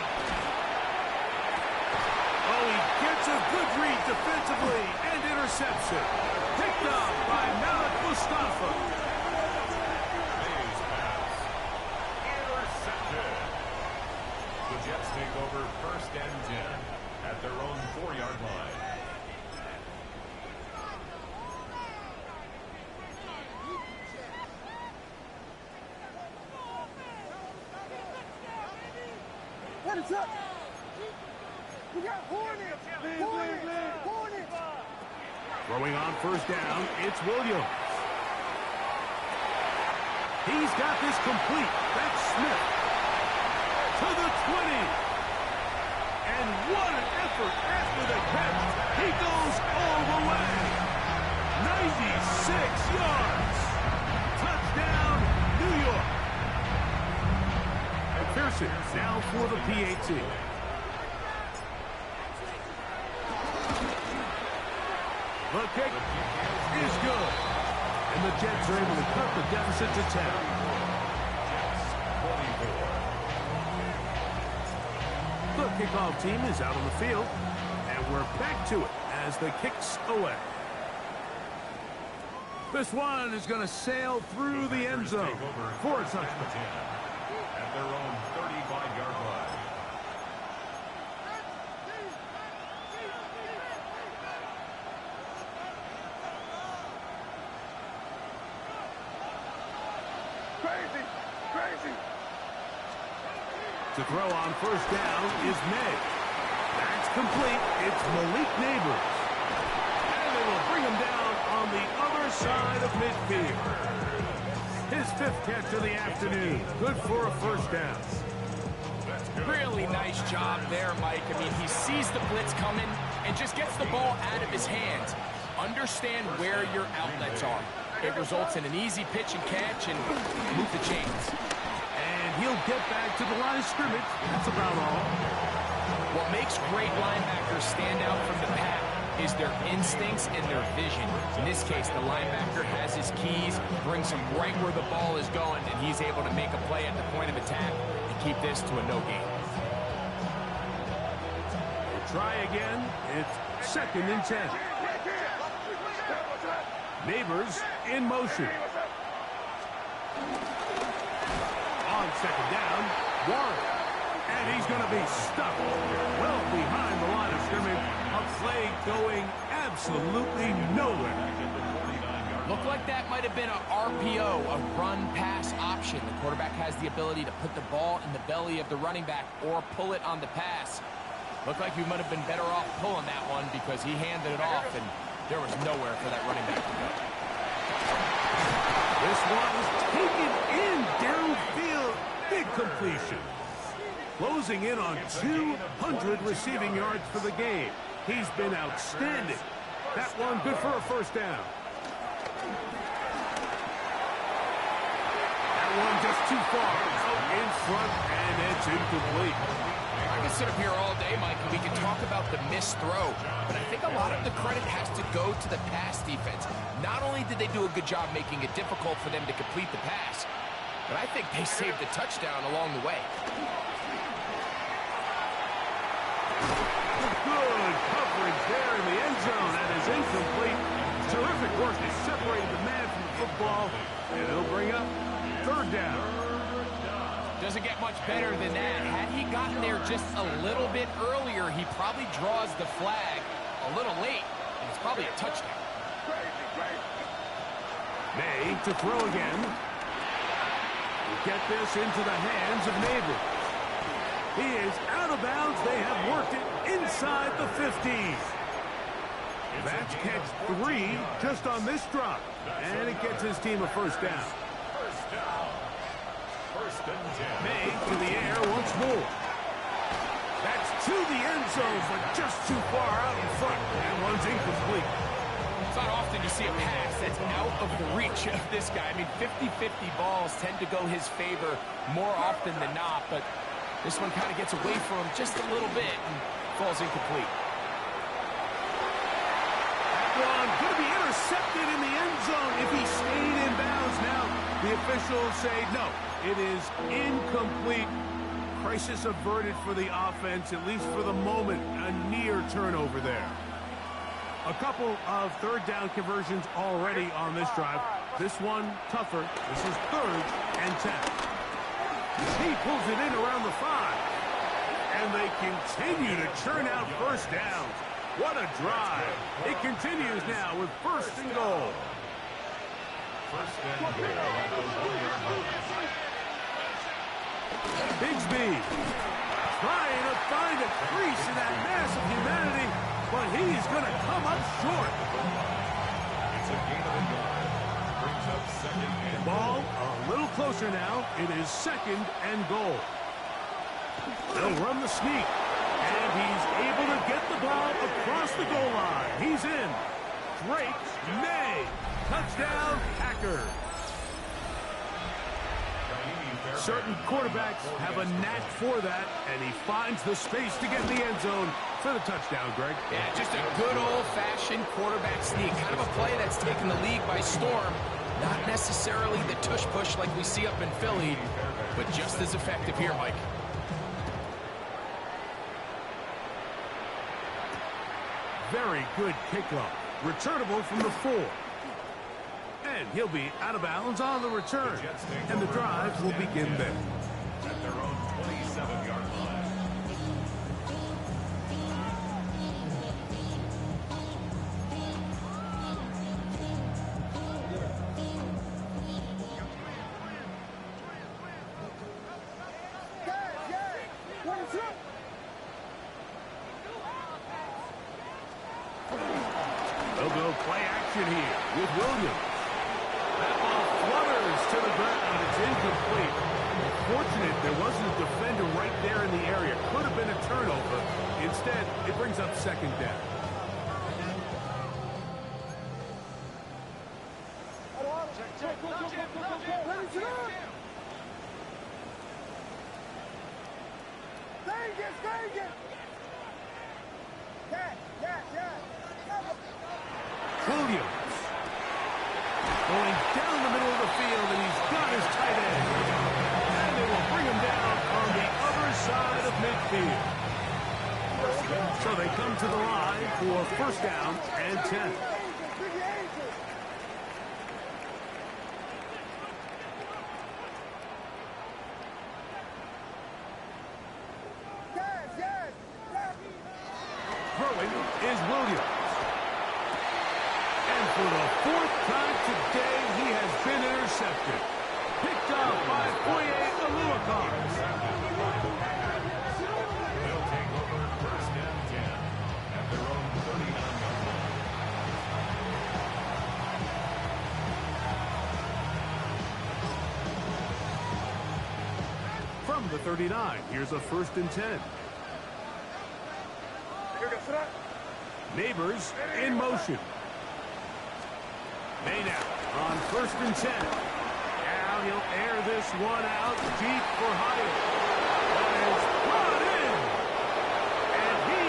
Oh, he gets a good read defensively and intercepts it. Picked up by Malik Mustafa. May's pass. Intercepted. The Jets take over 1st and 10 at their own 4-yard line. What is up? We got Hornets! Hornets! Throwing on 1st down, it's Williams. He's got this complete. That's Smith. To the 20. And what an effort after the catch. He goes all the way. 96 yards. Touchdown, New York. And Pearson now for the PAT. The kick is good. And the Jets are able to cut the deficit to 10. The kickoff team is out on the field. And we're back to it as the kick's away. This one is going to sail through the end zone for a touchdown. At their own 35-yard line. Crazy! To throw on 1st down is May. That's complete. It's Malik Neighbors. And they will bring him down on the other side of midfield. His 5th catch of the afternoon. Good for a 1st down. Really nice job there, Mike. I mean, he sees the blitz coming and just gets the ball out of his hands. Understand where your outlets are. It results in an easy pitch and catch and move the chains. And he'll get back to the line of scrimmage. That's about all. What makes great linebackers stand out from the pack is their instincts and their vision. In this case, the linebacker has his keys, brings him right where the ball is going, and he's able to make a play at the point of attack and keep this to a no gain. We'll try again. It's 2nd and 10. Neighbors in motion. On 2nd down, Warren. And he's going to be stuck well behind the line of scrimmage. A play going absolutely nowhere. Looked like that might have been an RPO, a run-pass option. The quarterback has the ability to put the ball in the belly of the running back or pull it on the pass. Looked like we might have been better off pulling that one because he handed it off, and there was nowhere for that running back to go. This one is taken in downfield. Big completion. Closing in on 200 receiving yards for the game. He's been outstanding. That one good for a 1st down. That one just too far. Out in front, and it's incomplete. I can sit up here all day, Mike, and we can talk about the missed throw, but I think a lot of the credit has to go to the pass defense. Not only did they do a good job making it difficult for them to complete the pass, but I think they saved the touchdown along the way. Good coverage there in the end zone. That is incomplete. Terrific work to separate the man from the football, and it'll bring up 3rd down. Doesn't get much better than that. Had he gotten there just a little bit earlier, he probably draws the flag a little late, and it's probably a touchdown. May to throw again. We'll get this into the hands of Neighbors. He is out of bounds. They have worked it inside the 15. That's catch 3 just on this drop, and it gets his team a 1st down. May to the air once more. That's to the end zone, but just too far out in front. That one's incomplete. It's not often you see a pass that's out of the reach of this guy. I mean, 50-50 balls tend to go his favor more often than not, but this one kind of gets away from him just a little bit and falls incomplete. That one. Going to be intercepted in the end zone if he stayed in bounds. Now the officials say no. It is incomplete. Crisis averted for the offense, at least for the moment. A near turnover there. A couple of third down conversions already on this drive. This one tougher. This is 3rd and 10. He pulls it in around the 5. And they continue to churn out first downs. What a drive. It continues now with 1st and goal. First and goal. Bigsby trying to find a crease in that mass of humanity, but he's going to come up short. It's a gain of a yard. Brings up 2nd and Ball a little closer now. It is 2nd and goal. They'll run the sneak, and he's able to get the ball across the goal line. He's in. Drake May. Touchdown, Packers. Certain quarterbacks have a knack for that, and he finds the space to get in the end zone for the touchdown, Greg. Yeah, just a good old-fashioned quarterback sneak. Kind of a play that's taken the league by storm. Not necessarily the tush-push like we see up in Philly, but just as effective here, Mike. Very good kickoff. Returnable from the 4. And he'll be out of bounds on the return. And the drive will begin there. at their own 27-yard line. They'll go play action here with Williams. That ball flutters to the ground. It's incomplete. Fortunate there wasn't a defender right there in the area. Could have been a turnover. Instead, it brings up second down. Williams going down the middle of the field, and he's got his tight end. And they will bring him down on the other side of midfield. So they come to the line for first down and 10. Throwing is Williams. And for the fourth time today, he has been intercepted. Picked off by Mloa. They'll take over first and 10 at their own 39-yard line. From the 39, here's a first and 10. Neighbors in motion. May now on first and 10. Now he'll air this one out deep for Hyatt. That is brought in. And he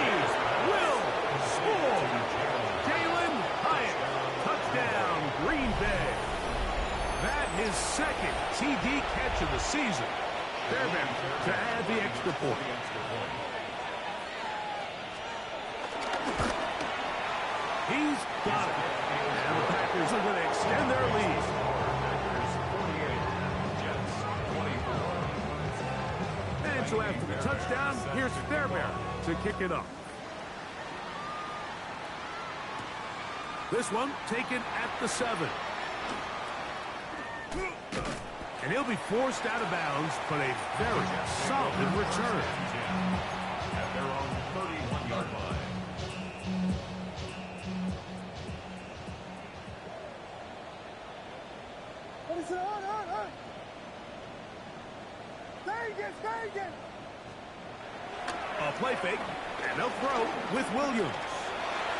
will score. Jalen Hyatt. Touchdown, Green Bay. That his second TD catch of the season. They're there to add the extra point. He's got it. And the Packers are going to extend their lead. And so after the touchdown, here's Fairbairn to kick it up. This one taken at the 7. And he'll be forced out of bounds, but a very solid return. At their own 31-yard line. A play fake, and they'll throw with Williams.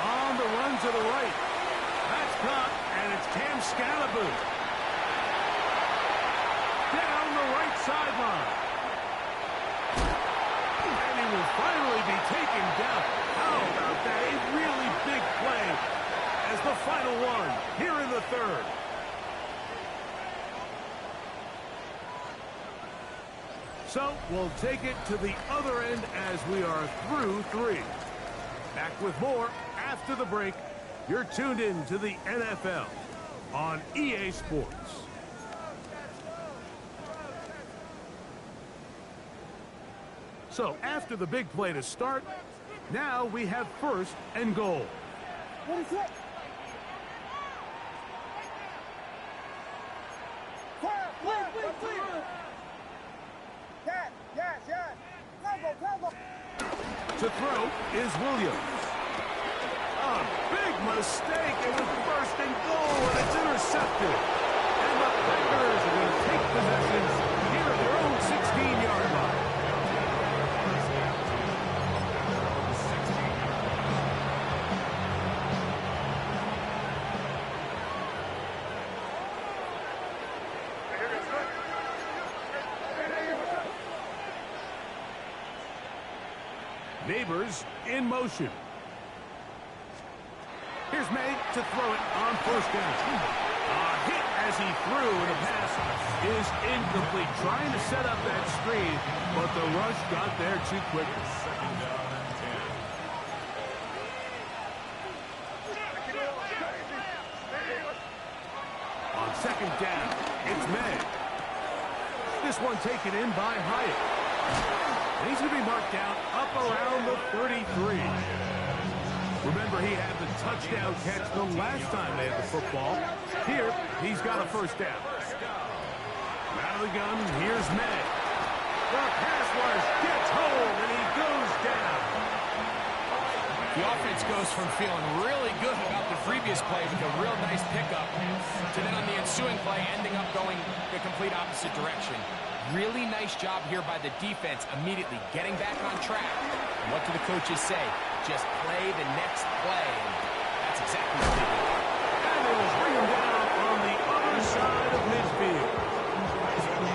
On the run to the right. That's caught, and it's Cam Scalaboo. Down the right sideline. And he will finally be taken down. How about that? A really big play. And has the final one here in the third. So we'll take it to the other end as we are through 3. Back with more after the break. You're tuned in to the NFL on EA Sports. So after the big play to start, now we have 1st and goal. What is it? To throw is Williams. A big mistake. It was 1st and goal, and it's intercepted. And the Packers are going to take possession here at their own 16-yard line. Neighbors in motion. Here's May to throw it on 1st down. A hit as he threw, and the pass is incomplete. Trying to set up that screen, but the rush got there too quickly. 2nd down and 10. On 2nd down, it's May. This one taken in by Hyatt. And he's going to be marked down up around the 33. Remember, he had the touchdown catch the last time they had the football. Here, he's got a 1st down. Out of the gun, here's May. The pass rush gets home, and he goes down. The offense goes from feeling really good about the previous play with a real nice pickup to then on the ensuing play ending up going the complete opposite direction. Really nice job here by the defense immediately getting back on track. And what do the coaches say? Just play the next play. And that's exactly what they did. And they will bring him down on the other side of midfield.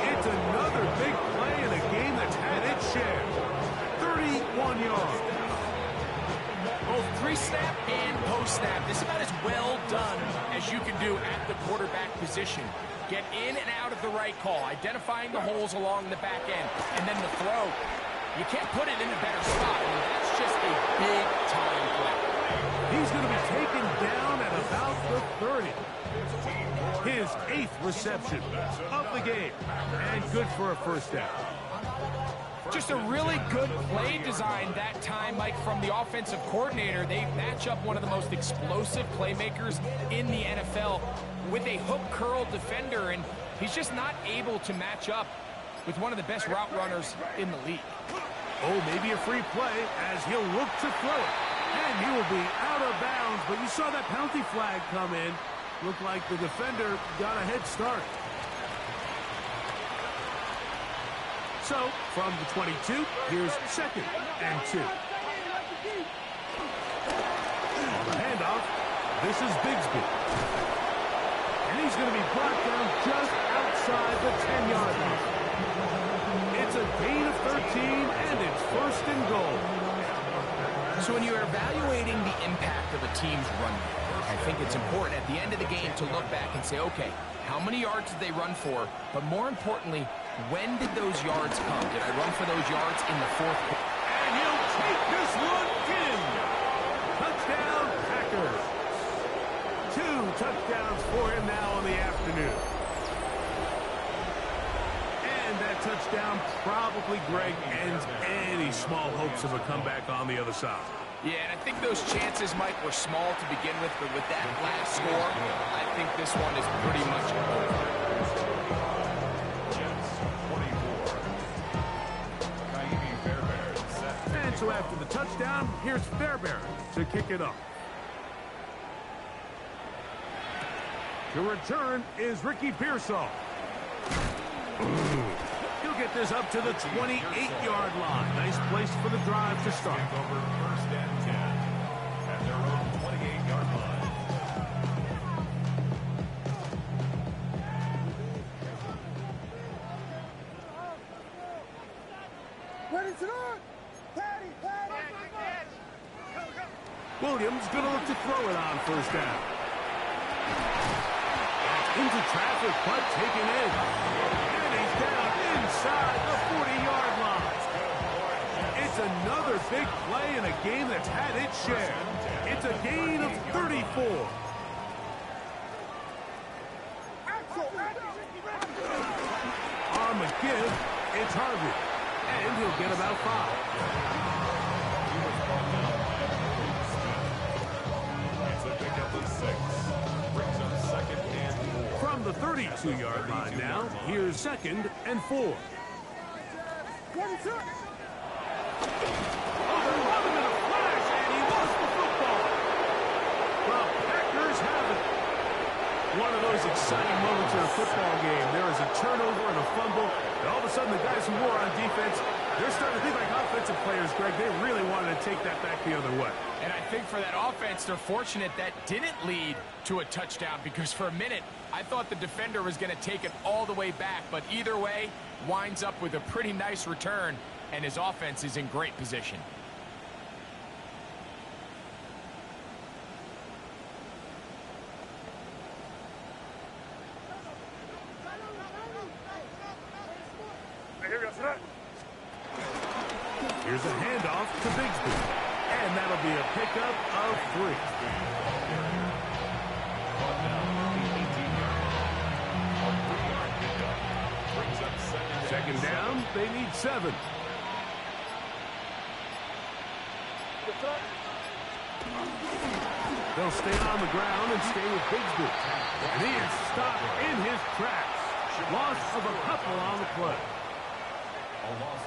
It's another big play in a game that's had its share. 31 yards. Both pre-snap and post-snap. This is about as well done as you can do at the quarterback position. Get in and out of the right call, identifying the holes along the back end, and then the throw. You can't put it in a better spot. I mean, that's just a big-time play. He's going to be taken down at about the 30. His 8th reception of the game, and good for a 1st down. Just a really good play design that time, Mike, from the offensive coordinator. They match up one of the most explosive playmakers in the NFL with a hook curl defender, and he's just not able to match up with one of the best route runners in the league. Oh, maybe a free play as he'll look to throw it. And he will be out of bounds, but you saw that penalty flag come in. Looked like the defender got a head start. So, from the 22, here's 2nd and 2. On the handoff, this is Bigsby. And he's going to be brought down just outside the 10-yard line. It's a gain of 13, and it's 1st and goal. So when you're evaluating the impact of a team's run, I think it's important at the end of the game to look back and say, okay, how many yards did they run for? But more importantly, when did those yards come? Did I run for those yards in the 4th quarter? And he'll take this one in. Touchdown, Packers. 2 touchdowns for him now on the afternoon. And that touchdown probably, Greg, ends any small hopes of a comeback on the other side. Yeah, and I think those chances, Mike, were small to begin with, but with that last score, I think this one is pretty much over. And so after the touchdown, here's Fairbairn to kick it off. To return is Ricky Pearsall. He'll get this up to the 28-yard line. Nice place for the drive to start. Over 1st and 10 at their own 28-yard line. Ready to run! Patty, Patty! Williams going to look to throw it on first down. Into traffic, but taken in. And he's down inside the 40-yard line. It's another big play in a game that's had its share. It's a gain of 34. On McGinn, it's Harvey. And he'll get about 5. It's a pickup of 6. Brings up 2nd and 4. From the 32-yard line now, here's 2nd and 4. One of those exciting moments in a football game. There is a turnover and a fumble, and all of a sudden the guys who were on defense, they're starting to think like offensive players, Greg. They really wanted to take that back the other way. And I think for that offense, they're fortunate that didn't lead to a touchdown, because for a minute, I thought the defender was going to take it all the way back. But either way, winds up with a pretty nice return, and his offense is in great position. Here's a handoff to Bigsby. And that'll be a pickup of 3. Second down, they need 7. They'll stay on the ground and stay with Bigsby. And he is stopped in his tracks. Loss of a couple on the play.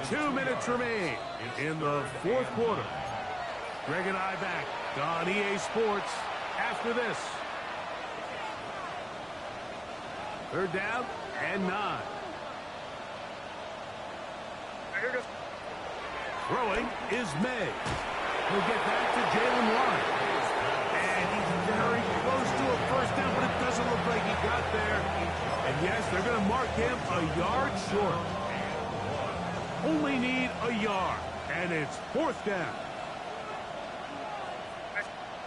2 minutes remain in the 4th quarter. Greg and I back on EA Sports after this. 3rd down and 9. Throwing is May. He'll get back to Jalen Warren. And he's very close to a first down, but it doesn't look like he got there. And yes, they're going to mark him a yard short. Only need a yard, and it's 4th down.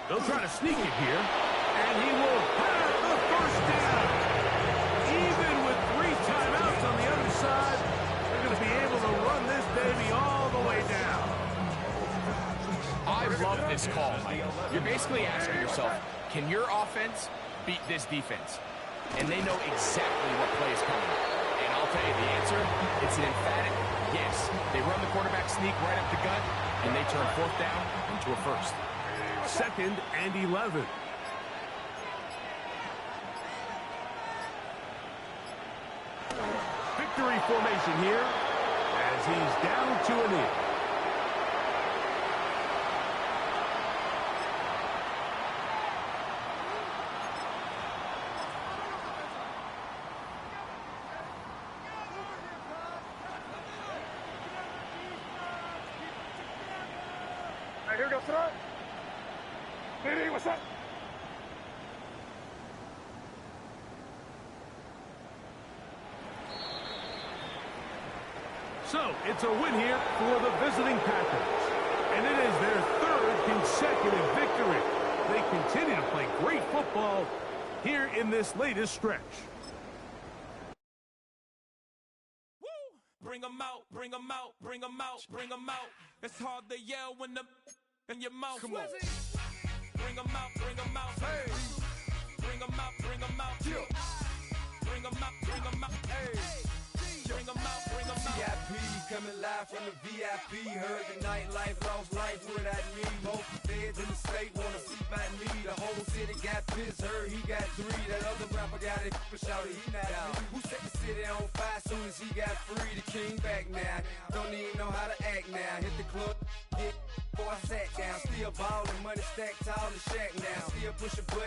They'll try to sneak it here, and he will have the first down. Even with 3 timeouts on the other side, they're going to be able to run this baby all the way down. I love this call, Mike. You're basically asking yourself, can your offense beat this defense? And they know exactly what play is coming. And I'll tell you the answer, it's an emphatic yes. They run the quarterback sneak right up the gut, and they turn 4th down into a 1st. 2nd and 11. Victory formation here as he's down to a knee. Here goes throw. DD, what's up? So, it's a win here for the visiting Packers. And it is their 3rd consecutive victory. They continue to play great football here in this latest stretch. Bring 'em out, bring 'em out, bring 'em out, bring 'em out. It's hard to yell when the in your mouth. Come on. Bring 'em out, bring 'em out. Hey. Bring 'em out, bring 'em out. Yeah. Bring 'em out, bring 'em out. Hey. Bring 'em out, bring 'em out. VIP coming live from the VIP. Heard the nightlife, lost life without me. Both feds in the state wanna see my knee. The whole city got pissed, heard he got 3. That other rapper got it, but shouted he not out. Who set the city on fire soon as he got free? The king back now, don't even know how to act now. Hit the club, hit before I sat down. Still ballin', money stacked tall and shack now. Still push a button.